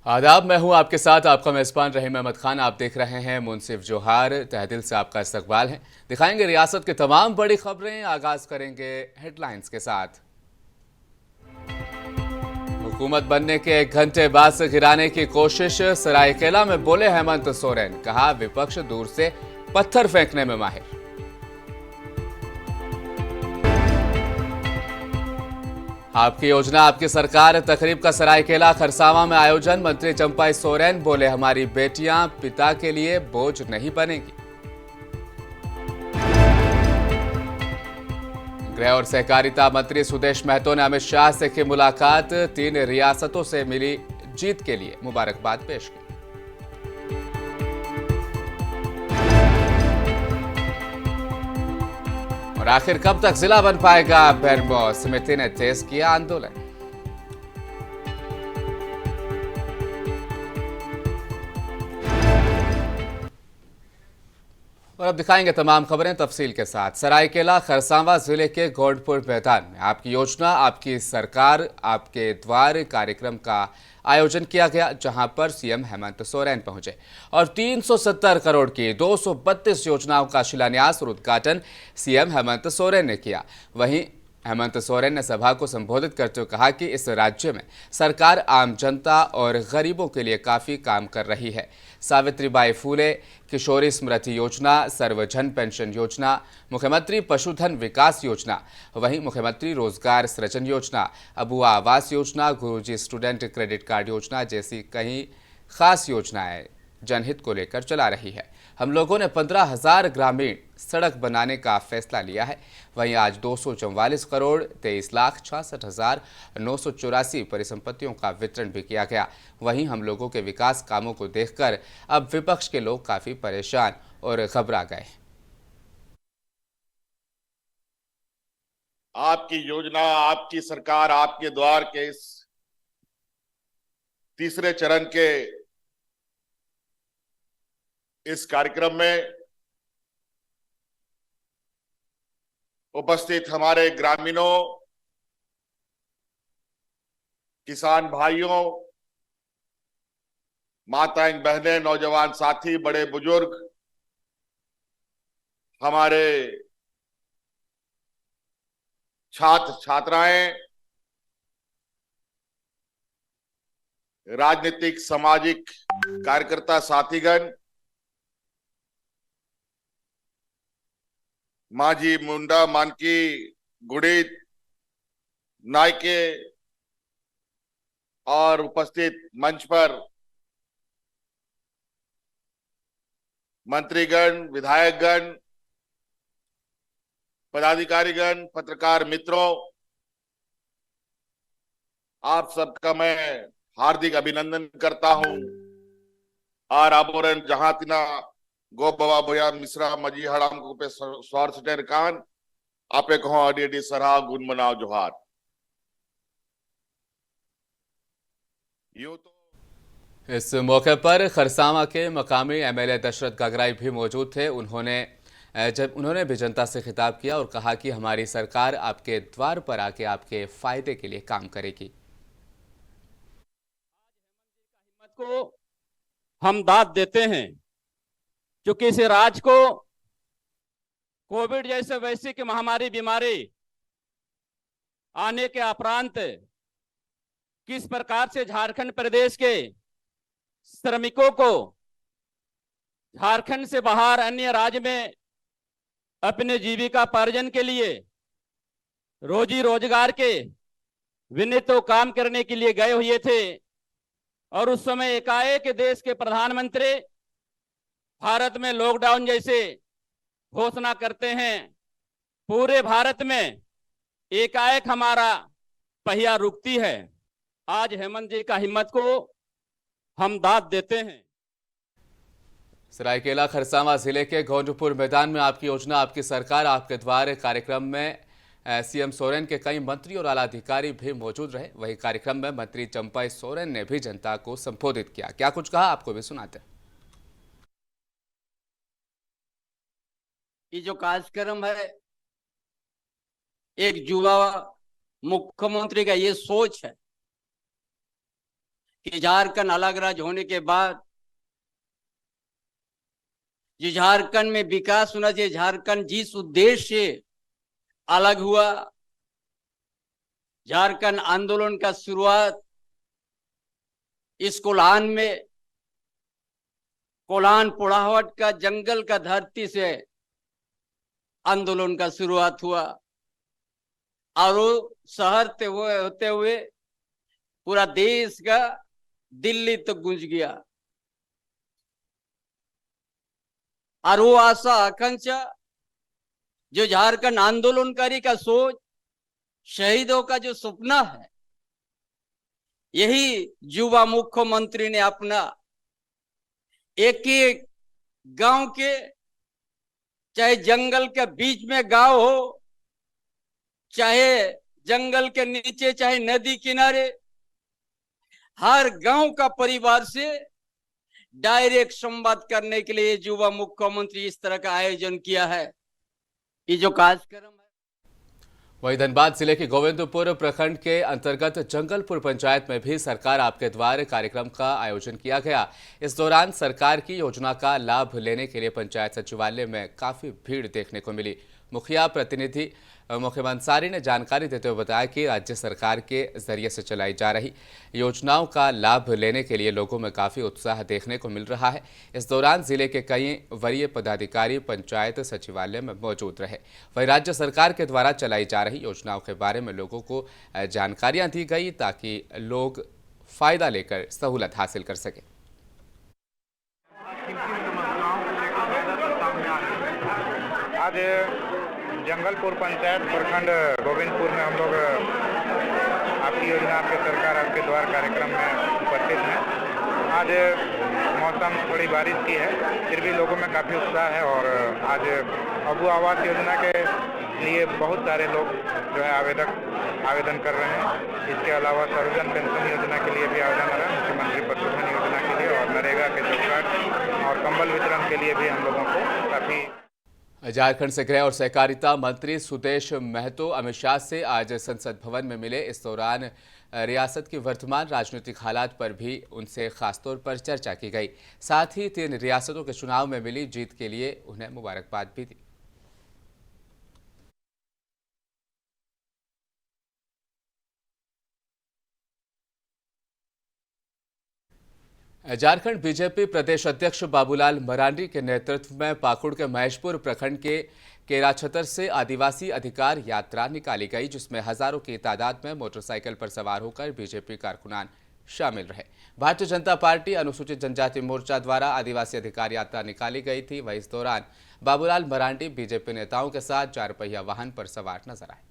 आदाब, मैं हूं आपके साथ आपका मेज़बान रहीम अहमद खान। आप देख रहे हैं मुनसिफ जोहार। तहे दिल से आपका इस्तकबाल है। दिखाएंगे रियासत की तमाम बड़ी खबरें। आगाज करेंगे हेडलाइंस के साथ। हुकूमत बनने के 1 घंटे बाद से गिराने की कोशिश, सरायकेला में बोले हेमंत सोरेन। कहा विपक्ष दूर से पत्थर फेंकने में माहिर। आपकी योजना आपकी सरकार तकरीब का सरायकेला खरसावां में आयोजन। मंत्री चंपाई सोरेन बोले हमारी बेटियां पिता के लिए बोझ नहीं बनेगी। गृह और सहकारिता मंत्री सुदेश महतो ने अमित शाह से की मुलाकात। 3 रियासतों से मिली जीत के लिए मुबारकबाद पेश की। और आखिर कब तक जिला बन पाएगा बेरमो, समिति ने तेज किया आंदोलन। और अब दिखाएंगे तमाम खबरें तफसील के साथ। सरायकेला खरसावां जिले के गोंडपुर मैदान में आपकी योजना आपकी सरकार आपके द्वार कार्यक्रम का आयोजन किया गया, जहां पर सीएम हेमंत सोरेन पहुंचे और 370 करोड़ की 232 योजनाओं का शिलान्यास और उद्घाटन सीएम हेमंत सोरेन ने किया। वहीं हेमंत सोरेन ने सभा को संबोधित करते हुए कहा कि इस राज्य में सरकार आम जनता और गरीबों के लिए काफ़ी काम कर रही है। सावित्रीबाई फूले किशोरी स्मृति योजना, सर्वजन पेंशन योजना, मुख्यमंत्री पशुधन विकास योजना, वहीं मुख्यमंत्री रोजगार सृजन योजना, अबुआ आवास योजना, गुरुजी स्टूडेंट क्रेडिट कार्ड योजना जैसी कई खास योजनाएं जनहित को लेकर चला रही है। हम लोगों ने 15,000 ग्रामीण सड़क बनाने का फैसला लिया है। वहीं आज 244 करोड़ 23,66,984 परिसंपत्तियों का वितरण भी किया गया। वहीं हम लोगों के विकास कामों को देखकर अब विपक्ष के लोग काफी परेशान और घबरा गए। आपकी योजना आपकी सरकार आपके द्वार के इस तीसरे चरण के इस कार्यक्रम में उपस्थित हमारे ग्रामीणों, किसान भाइयों, माताएं बहनें, नौजवान साथी, बड़े बुजुर्ग, हमारे छात्र छात्राएं, राजनीतिक सामाजिक कार्यकर्ता साथीगण, मांझी मुंडा मानकी गुड़ित नायके और उपस्थित मंच पर मंत्रीगण, विधायकगण, पदाधिकारीगण, पत्रकार मित्रों, आप सबका मैं हार्दिक अभिनंदन करता हूं। और आबोरन जहां तिना गो बवा बोया मिश्रा मजी हड़ाम को पे स्वार सटेर कान आपे कहो अडी सराह गुण मनाओ जोहार। यो तो इस मौके पर खरसावां के मकामी एमएलए दशरथ गगराई भी मौजूद थे। उन्होंने भी जनता से खिताब किया और कहा कि हमारी सरकार आपके द्वार पर आके आपके फायदे के लिए काम करेगी। हिम्मत को हम दाद देते हैं, क्योंकि इस राज्य को कोविड जैसे वैश्विक महामारी बीमारी आने के उपरांत किस प्रकार से झारखंड प्रदेश के श्रमिकों को झारखंड से बाहर अन्य राज्य में अपने जीविकापार्जन के लिए, रोजी रोजगार के विनित काम करने के लिए गए हुए थे, और उस समय एकाएक देश के प्रधानमंत्री भारत में लॉकडाउन जैसे घोषणा करते हैं। पूरे भारत में एकाएक हमारा पहिया रुकती है। आज हेमंत जी का हिम्मत को हम दाद देते हैं। सरायकेला खरसावां जिले के गोंडपुर मैदान में आपकी योजना आपकी सरकार आपके द्वार कार्यक्रम में सीएम सोरेन के कई मंत्री और आला अधिकारी भी मौजूद रहे। वही कार्यक्रम में मंत्री चंपाई सोरेन ने भी जनता को संबोधित किया। क्या कुछ कहा, आपको भी सुनाते हैं। ये जो कार्यक्रम है, एक युवा मुख्यमंत्री का ये सोच है कि झारखंड अलग राज्य होने के बाद जो झारखंड में विकास होना चाहिए, झारखंड जिस उद्देश्य से अलग हुआ, झारखंड आंदोलन का शुरुआत इस कोल्हान में, कोल्हान पोड़ाहट का जंगल का धरती से आंदोलन का शुरुआत हुआ और वो शहर होते हुए पूरा देश का दिल्ली तक गूंज गया। और वो आशा आकांक्षा जो झारखंड आंदोलनकारी का सोच, शहीदों का जो सपना है, यही युवा मुख्यमंत्री ने अपना एक एक गांव के, चाहे जंगल के बीच में गांव हो, चाहे जंगल के नीचे, चाहे नदी किनारे, हर गांव का परिवार से डायरेक्ट संवाद करने के लिए युवा मुख्यमंत्री इस तरह का आयोजन किया है। ये जो कार्यक्रम है, वहीं धनबाद जिले के गोविंदपुर प्रखंड के अंतर्गत जंगलपुर पंचायत में भी सरकार आपके द्वार कार्यक्रम का आयोजन किया गया। इस दौरान सरकार की योजना का लाभ लेने के लिए पंचायत सचिवालय में काफी भीड़ देखने को मिली। मुखिया प्रतिनिधि मुखिया अंसारी ने जानकारी देते हुए बताया कि राज्य सरकार के जरिए से चलाई जा रही योजनाओं का लाभ लेने के लिए लोगों में काफी उत्साह देखने को मिल रहा है। इस दौरान जिले के कई वरीय पदाधिकारी पंचायत सचिवालय में मौजूद रहे। वहीं राज्य सरकार के द्वारा चलाई जा रही योजनाओं के बारे में लोगों को जानकारियां दी गई ताकि लोग फायदा लेकर सहूलत हासिल कर सकें। आज जंगलपुर पंचायत प्रखंड गोविंदपुर में हम लोग आपकी योजना आपके सरकार आपके द्वार कार्यक्रम में उपस्थित हैं। आज मौसम थोड़ी बारिश की है, फिर भी लोगों में काफ़ी उत्साह है और आज अबू आवास योजना के लिए बहुत सारे लोग जो है आवेदन कर रहे हैं। इसके अलावा सर्वजन पेंशन योजना के लिए भी आवेदन हो रहा है, मुख्यमंत्री पशुधन योजना के लिए और नरेगा के जॉब कार्ड और कंबल वितरण के लिए भी हम लोगों को काफ़ी। झारखंड से गृह और सहकारिता मंत्री सुदेश महतो अमित शाह से आज संसद भवन में मिले। इस दौरान रियासत की वर्तमान राजनीतिक हालात पर भी उनसे खासतौर पर चर्चा की गई। साथ ही 3 रियासतों के चुनाव में मिली जीत के लिए उन्हें मुबारकबाद भी दी। झारखंड बीजेपी प्रदेश अध्यक्ष बाबूलाल मरांडी के नेतृत्व में पाकुड़ के महेशपुर प्रखंड के केराछतर से आदिवासी अधिकार यात्रा निकाली गई, जिसमें हजारों की तादाद में मोटरसाइकिल पर सवार होकर बीजेपी कारकुनान शामिल रहे। भारतीय जनता पार्टी अनुसूचित जनजाति मोर्चा द्वारा आदिवासी अधिकार यात्रा निकाली गई थी। वहीं इस दौरान बाबूलाल मरांडी बीजेपी नेताओं के साथ 4 पहिया वाहन पर सवार नजर आए।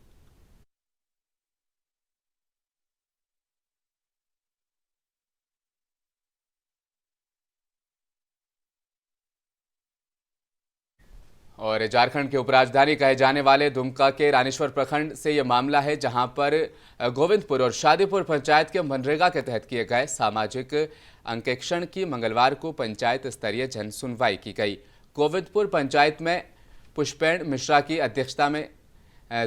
और झारखंड के उपराजधानी कहे जाने वाले दुमका के रानीश्वर प्रखंड से यह मामला है, जहां पर गोविंदपुर और शादीपुर पंचायत के मनरेगा के तहत किए गए सामाजिक अंकेक्षण की मंगलवार को पंचायत स्तरीय जन सुनवाई की गई। गोविंदपुर पंचायत में पुष्पेण मिश्रा की अध्यक्षता में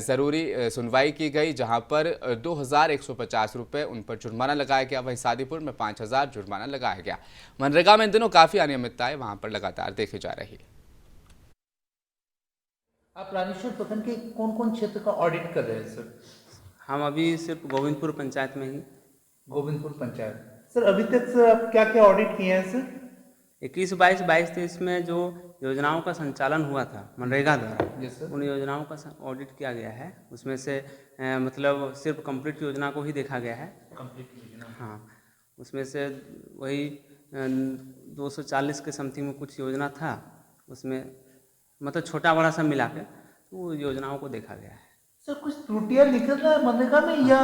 जरूरी सुनवाई की गई, जहां पर 2150 रुपये उन पर जुर्माना लगाया गया। वहीं शादीपुर में 5000 जुर्माना लगाया गया। मनरेगा में इन दिनों काफी अनियमितताएं वहां पर लगातार देखी जा रही है। आप रानीश्वर प्रखंड के कौन कौन क्षेत्र का ऑडिट कर रहे हैं सर? हम अभी सिर्फ गोविंदपुर पंचायत में ही। गोविंदपुर पंचायत सर, अभी तक सर आप क्या क्या ऑडिट किए हैं सर? 21, 22, 23 में जो योजनाओं का संचालन हुआ था मनरेगा द्वारा, उन योजनाओं का ऑडिट किया गया है। उसमें से मतलब सिर्फ कंप्लीट योजना को ही देखा गया है। कंप्लीट योजना, हाँ, उसमें से वही 240 के समथिंग में कुछ योजना था, उसमें मतलब छोटा बड़ा सब मिला के तो योजनाओं को देखा गया है। सर कुछ त्रुटियां निकल रहा है मनरेगा में या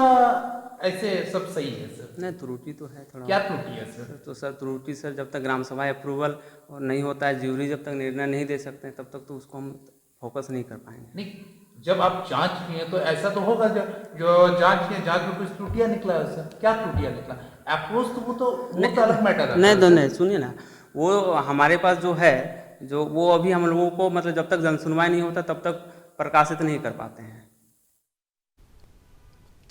ऐसे सब सही है सर? नहीं, त्रुटि तो है थोड़ा। क्या त्रुटि है सर? तो सर त्रुटि सर, जब तक ग्राम सभा अप्रूवल और नहीं होता है, ज्यूरी जब तक निर्णय नहीं दे सकते हैं, तब तक तो उसको हम फोकस नहीं कर पाएंगे। नहीं, जब आप जांच किए तो ऐसा तो होगा जो जांच किए, जांच में कुछ त्रुटियां निकला है सर? क्या त्रुटियां निकला? अप्रोच तो वो तो अलग मैटर है। नहीं तो नहीं, सुनिए ना, वो हमारे पास जो है, जो वो अभी हम लोगों को मतलब जब तक जन सुनवाई नहीं होता तब तक प्रकाशित नहीं कर पाते हैं।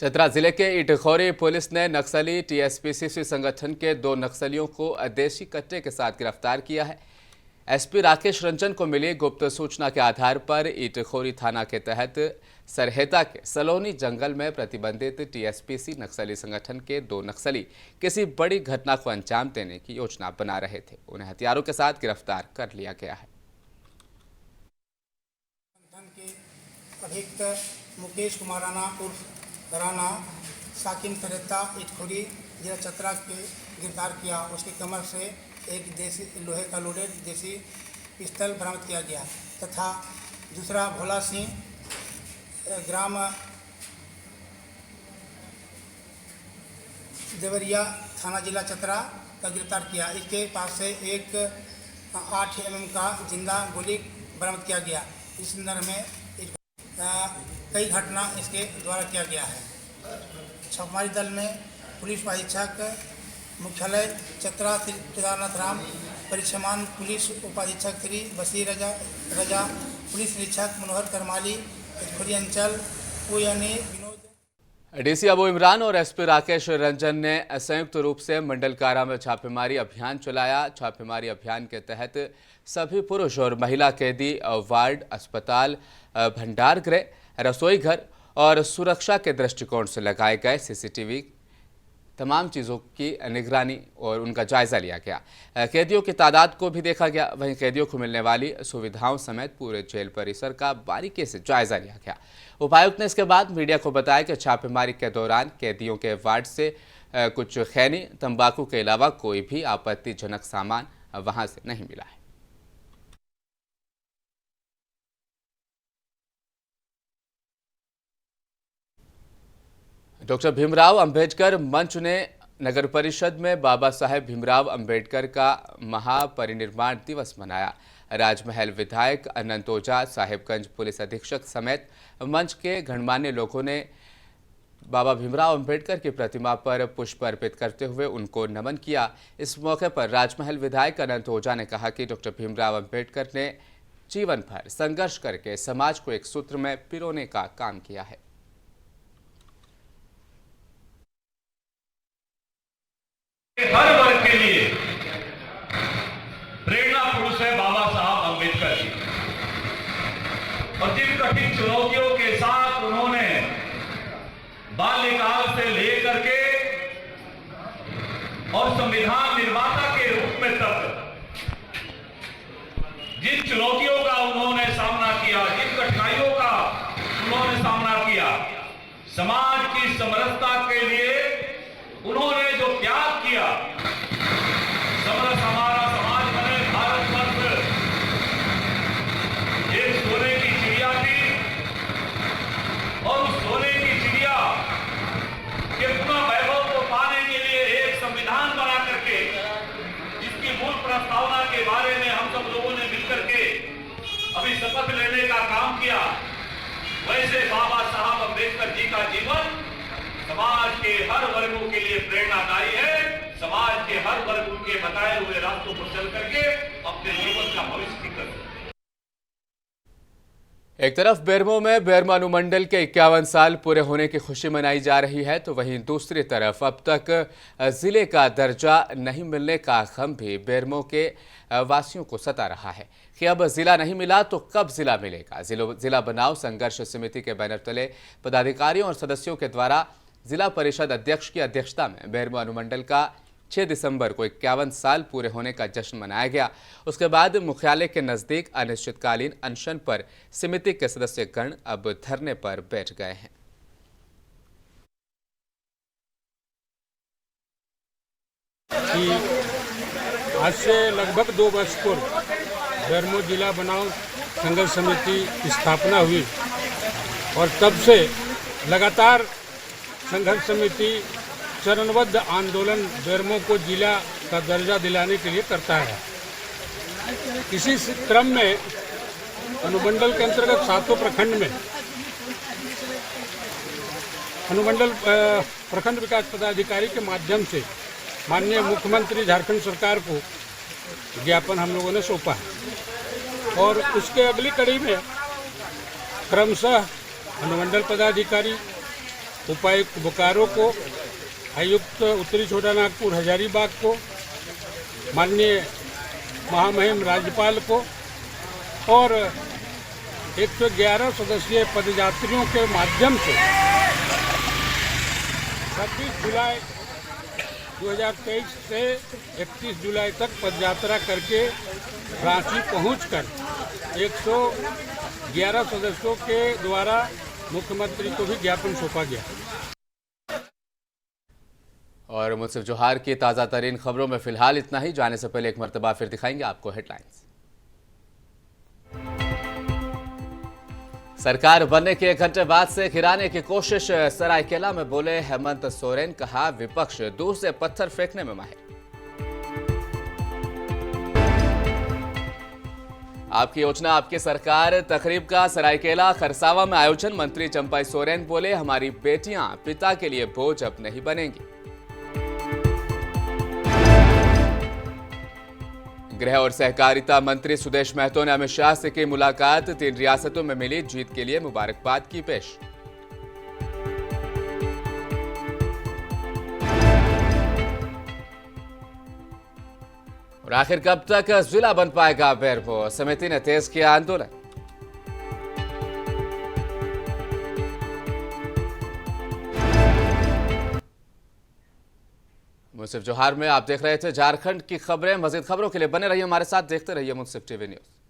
चतरा जिले के इटखोरी पुलिस ने नक्सली टीएसपीसीसी संगठन के 2 नक्सलियों को देशी कट्टे के साथ गिरफ्तार किया है। एसपी राकेश रंजन को मिली गुप्त सूचना के आधार पर इटखोरी थाना के तहत सरहेता के सलोनी जंगल में प्रतिबंधित टीएसपीसी नक्सली संगठन के 2 नक्सली किसी बड़ी घटना को अंजाम देने की योजना बना रहे थे। उन्हें हथियारों के साथ गिरफ्तार कर लिया गया है। अभियुक्त मुकेश कुमार राणा उर्फ राणा साकिम सरहेता इटखोरी जिला चतरा के गिरफ्तार किया। उसकी कमर से एक देसी लोहे का लोडेड देसी पिस्तल बरामद किया गया तथा दूसरा भोला सिंह ग्राम देवरिया थाना जिला चतरा का गिरफ्तार किया। इसके पास से एक 8 mm का जिंदा गोली बरामद किया गया। इस संदर्भ में कई घटना इसके द्वारा किया गया है। छापेमारी दल में पुलिस अधीक्षक मुख्यालय चतरा श्री केदारनाथ राम, परिक्षमान पुलिस उपाधीक्षक श्री बशीर रजा, पुलिस निरीक्षक मनोहर करमाली, इटखोरी अंचल ओएनए विनोद। डीसी अबू इमरान और एसपी राकेश रंजन ने संयुक्त रूप से मंडल कारा में छापेमारी अभियान चलाया। छापेमारी अभियान के तहत सभी पुरुष और महिला कैदी वार्ड, अस्पताल, भंडार गृह, रसोई घर और सुरक्षा के दृष्टिकोण से लगाए गए सीसीटीवी तमाम चीज़ों की निगरानी और उनका जायजा लिया गया। कैदियों की तादाद को भी देखा गया। वहीं कैदियों को मिलने वाली सुविधाओं समेत पूरे जेल परिसर का बारीकी से जायजा लिया गया। उपायुक्त ने इसके बाद मीडिया को बताया कि छापेमारी के दौरान कैदियों के वार्ड से कुछ खैनी, तंबाकू के अलावा कोई भी आपत्तिजनक सामान वहां से नहीं मिला है। डॉक्टर भीमराव अंबेडकर मंच ने नगर परिषद में बाबा साहेब भीमराव अंबेडकर का महापरिनिर्वाण दिवस मनाया। राजमहल विधायक अनंत ओझा, साहेबगंज पुलिस अधीक्षक समेत मंच के गणमान्य लोगों ने बाबा भीमराव अंबेडकर की प्रतिमा पर पुष्प अर्पित करते हुए उनको नमन किया। इस मौके पर राजमहल विधायक अनंत ओझा ने कहा कि डॉक्टर भीमराव अंबेडकर ने जीवन भर संघर्ष करके समाज को एक सूत्र में पिरोने का काम किया है। हर वर्ग के लिए प्रेरणा पुरुष है बाबा साहब अंबेडकर जी। और जिन कठिन चुनौतियों के साथ उन्होंने बाल्यकाल से लेकर के और संविधान निर्माता के रूप में तक जिन चुनौतियों का उन्होंने सामना किया, जिन कठिनाइयों का उन्होंने सामना किया, समाज की समरसता के लिए उन्होंने जो त्याग किया, समरस हमारा समाज बने, भारतवर्ष एक सोने की चिड़िया थी और उस सोने की चिड़िया के पुनः वैभव को पाने के लिए एक संविधान बना करके जिसकी मूल प्रस्तावना के बारे में हम सब लोगों ने मिलकर के अभी शपथ लेने का काम किया। वैसे बाबा साहब अंबेडकर जी का जीवन समाज के हर वर्गों के लिए प्रेरणादायी है। समाज के हर वर्ग उनके बताए हुए रास्तों पर चल करके अपने जीवन का भविष्य ठीक कर। एक तरफ बेरमो में बेरमो अनुमंडल के 51 साल पूरे होने की खुशी मनाई जा रही है, तो वहीं दूसरी तरफ अब तक जिले का दर्जा नहीं मिलने का गम भी बेरमो के वासियों को सता रहा है कि अब जिला नहीं मिला तो कब जिला मिलेगा। जिला बनाओ संघर्ष समिति के बैनर तले पदाधिकारियों और सदस्यों के द्वारा जिला परिषद अध्यक्ष की अध्यक्षता में बेरमो अनुमंडल का 6 दिसंबर को 51 साल पूरे होने का जश्न मनाया गया। उसके बाद मुख्यालय के नजदीक अनिश्चितकालीन अनशन पर समिति के सदस्यगण अब धरने पर बैठ गए हैं। आज से लगभग 2 वर्ष पूर्व बेरमो जिला बनाओ संघर्ष समिति की स्थापना हुई और तब से लगातार संघर्ष समिति चरणबद्ध आंदोलन बेरमो को जिला का दर्जा दिलाने के लिए करता है। इसी क्रम में अनुमंडल के अंतर्गत 7 प्रखंड में अनुमंडल प्रखंड विकास पदाधिकारी के माध्यम से माननीय मुख्यमंत्री झारखंड सरकार को ज्ञापन हम लोगों ने सौंपा है और उसके अगली कड़ी में क्रमशः अनुमंडल पदाधिकारी उपायुक्त बोकारो को, आयुक्त उत्तरी छोटा नागपुर हजारीबाग को, माननीय महामहिम राज्यपाल को और 111 सदस्यीय पदयात्रियों के माध्यम से 26 जुलाई 2023 से 31 जुलाई तक पदयात्रा करके रांची पहुंचकर 111 सदस्यों के द्वारा मुख्यमंत्री को भी ज्ञापन सौंपा गया। और मुंसिफ जोहार की ताज़ा तरीन खबरों में फिलहाल इतना ही। जाने से पहले एक मरतबा फिर दिखाएंगे आपको हेडलाइंस। सरकार बनने के 1 घंटे बाद से गिराने की कोशिश, सरायकेला में बोले हेमंत सोरेन। कहा विपक्ष दूर से पत्थर फेंकने में माहिर। आपकी योजना आपकी सरकार तकरीब का सरायकेला खरसावा में आयोजन। मंत्री चंपाई सोरेन बोले हमारी बेटियां पिता के लिए बोझ अब नहीं बनेंगी। गृह और सहकारिता मंत्री सुदेश महतो ने अमित शाह से की मुलाकात। 3 रियासतों में मिली जीत के लिए मुबारकबाद की पेश। और आखिर कब तक जिला बन पाएगा बेरमो, समिति ने तेज किया आंदोलन। मुंसिफ जोहार में आप देख रहे थे झारखंड की खबरें। मजीद खबरों के लिए बने रहिए हमारे साथ, देखते रहिए मुंसिफ टीवी न्यूज।